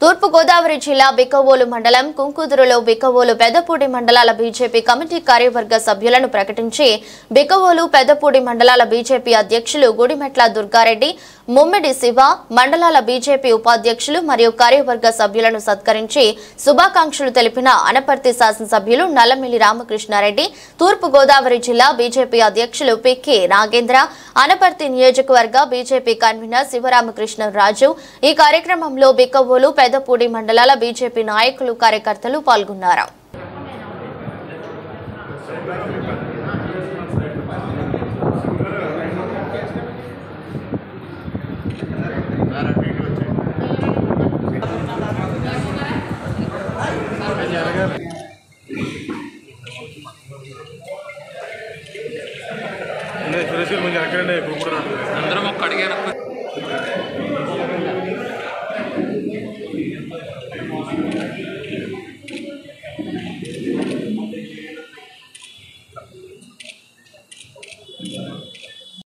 తూర్పు గోదావరి జిల్లా బిక్కవోలు మండలం కుంకుదురులో బిక్కవోలు పెద్దపూడి మండలాల బీజేపీ కమిటీ కార్యవర్గ సభ్యులను ప్రకటించి బిక్కవోలు పెద్దపూడి మండలాల బీజేపీ అధ్యక్షులు గుడిమెట్ల దుర్గారెడ్డి, ముమ్మిడి శివ, మండలాల బీజేపీ ఉపాధ్యక్షులు మరియు కార్యవర్గ సభ్యులను సత్కరించి శుభాకాంక్షలు తెలిపిన అనపర్తి శాసనసభ్యులు నల్లమిల్లి రామకృష్ణారెడ్డి, తూర్పు గోదావరి జిల్లా బీజేపీ అధ్యక్షులు పిక్కి నాగేంద్ర, అనపర్తి నియోజకవర్గ బీజేపీ కన్వీనర్ శివరామకృష్ణరాజు ఈ కార్యక్రమంలో బిక్కవోలు పెద్దపూడి మండలాల బీజేపీ నాయకులు కార్యకర్తలు పాల్గొన్నారు.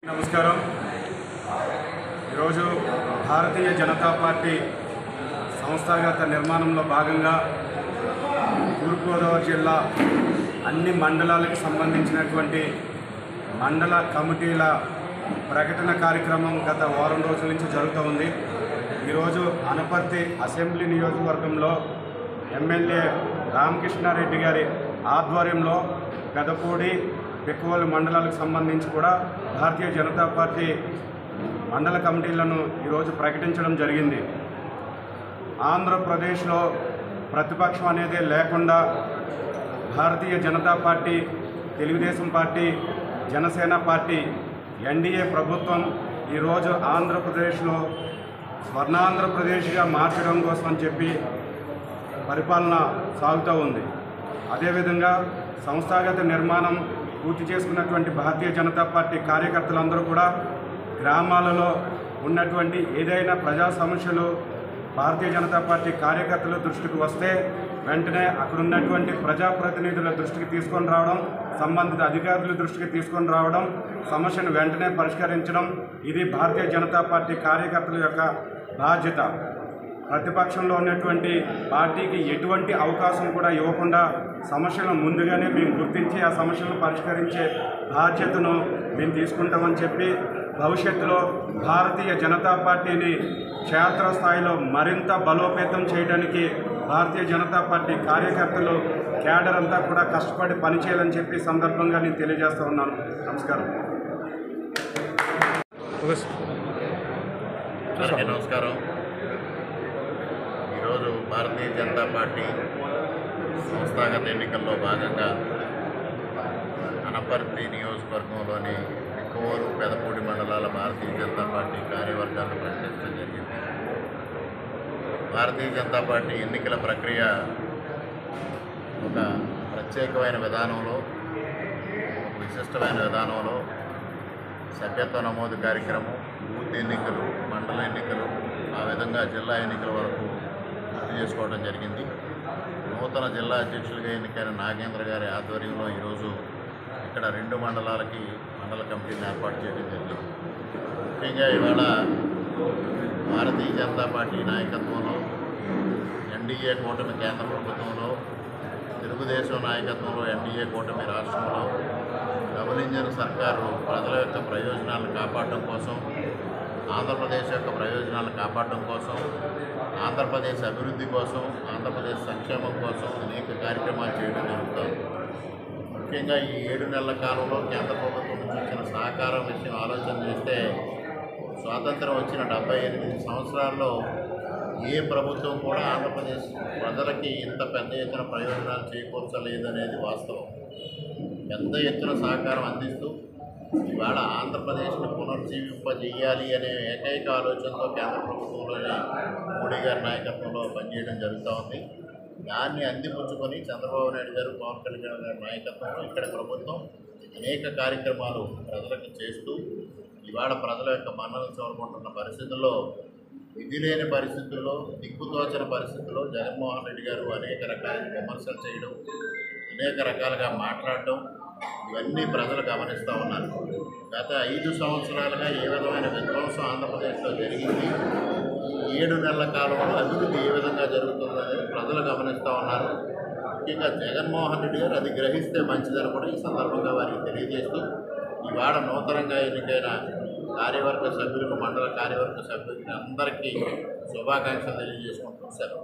నమస్కారం. ఈరోజు భారతీయ జనతా పార్టీ సంస్థాగత నిర్మాణంలో భాగంగా తూర్పుగోదావరి జిల్లా అన్ని మండలాలకు సంబంధించినటువంటి మండల కమిటీల ప్రకటన కార్యక్రమం గత వారం రోజుల నుంచి జరుగుతూ ఉంది. ఈరోజు అనపర్తి అసెంబ్లీ నియోజకవర్గంలో ఎమ్మెల్యే రామకృష్ణారెడ్డి గారి ఆధ్వర్యంలో పెదపూడి బిక్కవోలు మండలాలకు సంబంధించి కూడా భారతీయ జనతా పార్టీ మండల కమిటీలను ఈరోజు ప్రకటించడం జరిగింది. ఆంధ్రప్రదేశ్లో ప్రతిపక్షం అనేది లేకుండా Bharatiya Janata party, Telugu Desam party, Janasena party, NDA ప్రభుత్వం ఈరోజు ఆంధ్రప్రదేశ్లో స్వర్ణాంధ్రప్రదేశ్గా మార్చడం కోసం అని చెప్పి పరిపాలన సాగుతూ ఉంది. అదేవిధంగా సంస్థాగత నిర్మాణం పూర్తి చేసుకున్నటువంటి భారతీయ జనతా పార్టీ కార్యకర్తలందరూ కూడా గ్రామాలలో ఉన్నటువంటి ఏదైనా ప్రజా సమస్యలు భారతీయ జనతా పార్టీ కార్యకర్తల దృష్టికి వస్తే వెంటనే అక్కడ ఉన్నటువంటి ప్రజాప్రతినిధుల దృష్టికి తీసుకొని రావడం, సంబంధిత అధికారుల దృష్టికి తీసుకొని రావడం, సమస్యను వెంటనే పరిష్కరించడం ఇది భారతీయ జనతా పార్టీ కార్యకర్తల యొక్క బాధ్యత. ప్రతిపక్షంలో ఉన్నటువంటి పార్టీకి ఎటువంటి అవకాశం కూడా ఇవ్వకుండా సమస్యలను ముందుగానే మేము గుర్తించి ఆ సమస్యలను పరిష్కరించే బాధ్యతను మేము తీసుకుంటామని చెప్పి భవిష్యత్తులో భారతీయ జనతా పార్టీని క్షేత్రస్థాయిలో మరింత బలోపేతం చేయడానికి భారతీయ జనతా పార్టీ కార్యకర్తలు క్యాడర్ అంతా కూడా కష్టపడి పనిచేయాలని చెప్పి సందర్భంగా నేను తెలియజేస్తూ ఉన్నాను. నమస్కారం. నమస్కారం. ఈరోజు భారతీయ జనతా పార్టీ సంస్థాగత ఎన్నికల్లో భాగంగా అనపర్తి నియోజకవర్గంలోని బిక్కవోలు పెదపూడి మండలాల భారతీయ జనతా పార్టీ కార్యవర్గాలను ప్రకటించడం జరిగింది. భారతీయ జనతా పార్టీ ఎన్నికల ప్రక్రియ ఒక ప్రత్యేకమైన విధానంలో, విశిష్టమైన విధానంలో సభ్యత్వ నమోదు కార్యక్రమం, బూత్ ఎన్నికలు, మండల ఎన్నికలు, ఆ విధంగా జిల్లా ఎన్నికల వరకు పూర్తి చేసుకోవడం జరిగింది. నూతన జిల్లా అధ్యక్షులుగా ఎన్నికైన నాగేంద్ర గారి ఆధ్వర్యంలో ఈరోజు ఇక్కడ 2 మండలాలకి మండల కమిటీని ఏర్పాటు చేయడం జరిగింది. ముఖ్యంగా ఇవాళ భారతీయ జనతా పార్టీ నాయకత్వంలో, ఎన్డీఏ కూటమి కేంద్ర ప్రభుత్వంలో, తెలుగుదేశం నాయకత్వంలో ఎన్డీఏ కూటమి రాష్ట్రంలో డబుల్ ఇంజన్ సర్కారు ప్రజల యొక్క ప్రయోజనాలను కాపాడడం కోసం, ఆంధ్రప్రదేశ్ యొక్క ప్రయోజనాలను కాపాడడం కోసం, ఆంధ్రప్రదేశ్ అభివృద్ధి కోసం, ఆంధ్రప్రదేశ్ సంక్షేమం కోసం అనేక కార్యక్రమాలు చేయడం జరుగుతుంది. ముఖ్యంగా ఈ 7 నెలల కాలంలో కేంద్ర ప్రభుత్వం నుంచి వచ్చిన సహకారం విషయం ఆలోచన చేస్తే స్వాతంత్రం వచ్చిన 78 సంవత్సరాల్లో ఏ ప్రభుత్వం కూడా ఆంధ్రప్రదేశ్ ప్రజలకి ఇంత పెద్ద ఎత్తున ప్రయోజనాలు చేకూర్చలేదనేది వాస్తవం. పెద్ద ఎత్తున సహకారం అందిస్తూ ఇవాళ ఆంధ్రప్రదేశ్ను పునర్జీవింపజేయాలి అనే ఏకైక ఆలోచనతో కేంద్ర ప్రభుత్వంలోని మోడీ గారి నాయకత్వంలో పనిచేయడం జరుగుతూ ఉంది. దాన్ని అందిపుచ్చుకొని చంద్రబాబు నాయుడు గారు, పవన్ కళ్యాణ్ గారి నాయకత్వంలో ఇక్కడ ప్రభుత్వం అనేక కార్యక్రమాలు ప్రజలకు చేస్తూ ఇవాళ ప్రజల యొక్క మన్ననలు చూరగొంటున్న పరిస్థితుల్లో, విధి లేని పరిస్థితుల్లో, దిక్కుతోచని పరిస్థితుల్లో జగన్మోహన్ రెడ్డి గారు అనేక రకాల విమర్శలు చేయడం, అనేక రకాలుగా మాట్లాడడం ఇవన్నీ ప్రజలు గమనిస్తూ ఉన్నారు. గత 5 సంవత్సరాలుగా ఏ విధమైన విధ్వంసం ఆంధ్రప్రదేశ్లో జరిగింది, 7 నెలల కాలంలో అభివృద్ధి ఏ విధంగా జరుగుతుందనేది ప్రజలు గమనిస్తూ ఉన్నారు. ముఖ్యంగా జగన్మోహన్ రెడ్డి గారు అది గ్రహిస్తే మంచిదని కూడా ఈ సందర్భంగా వారికి తెలియజేస్తూ ఇవాళ నూతనంగా ఎన్నికైన కార్యవర్గ సభ్యులకు, మండల కార్యవర్గ సభ్యులకి అందరికీ శుభాకాంక్షలు తెలియజేసుకుంటూ సెలవు.